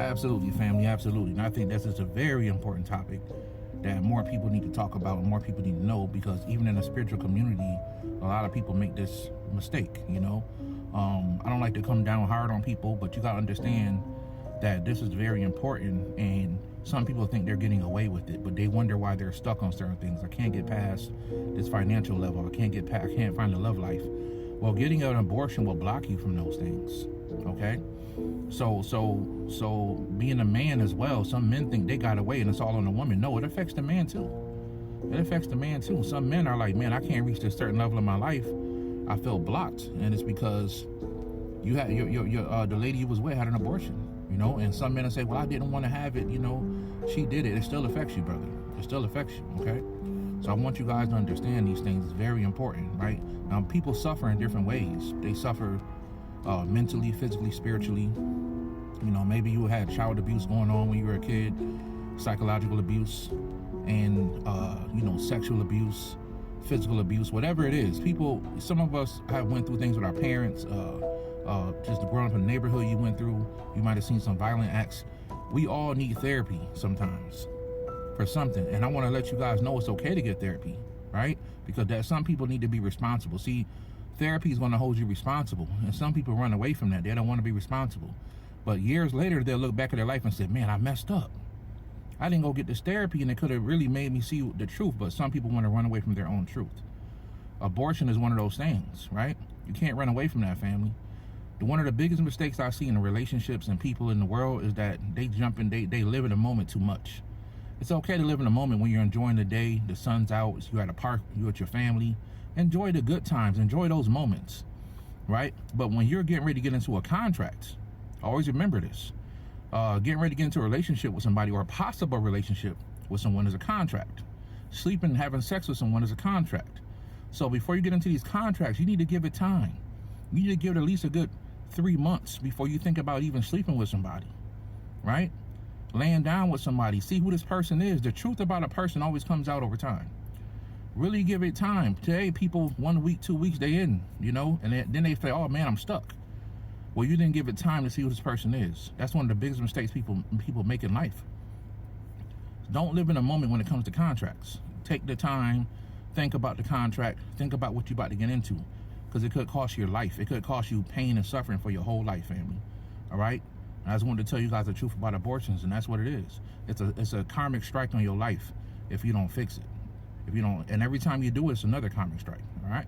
Absolutely, family, absolutely. And I think this is a very important topic that more people need to talk about and more people need to know, because even in the spiritual community, a lot of people make this mistake. I don't like to come down hard on people, but you got to understand that this is very important, and some people think they're getting away with it, but they wonder why they're stuck on certain things. I can't get past this financial level. I can't find a love life. Well, getting an abortion will block you from those things. Okay? So being a man as well, some men think they got away and it's all on the woman. No, it affects the man too. It affects the man too. Some men are like, man, I can't reach this certain level in my life. I feel blocked, and it's because you had the lady you was with had an abortion. And some men will say, well, I didn't want to have it. She did it. It still affects you, brother. It still affects you. Okay. So I want you guys to understand these things. It's very important, right? Now, people suffer in different ways. They suffer mentally, physically, spiritually. Maybe you had child abuse going on when you were a kid, psychological abuse, and sexual abuse, physical abuse, whatever it is. Some of us have went through things with our parents, just growing up in the neighborhood you went through. You might have seen some violent acts. We all need therapy sometimes for something, and I want to let you guys know it's okay to get therapy, right? Because some people need to be responsible. See, therapy is going to hold you responsible, and some people run away from that. They don't want to be responsible, but years later they'll look back at their life and say, man, I messed up. I didn't go get this therapy, and it could have really made me see the truth. But some people want to run away from their own truth. Abortion is one of those things, right? You can't run away from that, family. One of the biggest mistakes I see in relationships and people in the world is that they they live in the moment too much. It's okay to live in the moment when you're enjoying the day, the sun's out, you're at a park, you're with your family. Enjoy the good times, enjoy those moments, right? But when you're getting ready to get into a contract, always remember this. Getting ready to get into a relationship with somebody, or a possible relationship with someone, is a contract. Sleeping and having sex with someone is a contract. So before you get into these contracts, you need to give it time. You need to give it at least a good 3 months before you think about even sleeping with somebody, right? Laying down with somebody, see who this person is. The truth about a person always comes out over time. Really give it time. Today, people 1 week, 2 weeks, they in, and then they say, oh man, I'm stuck. Well, you didn't give it time to see who this person is. That's one of the biggest mistakes people make in life. Don't live in a moment when it comes to contracts. Take the time, think about the contract, think about what you're about to get into, because it could cost you your life. It could cost you pain and suffering for your whole life, family. All right? I just wanted to tell you guys the truth about abortions, and that's what it is. It's a karmic strike on your life if you don't fix it. And every time you do it, it's another karmic strike. All right?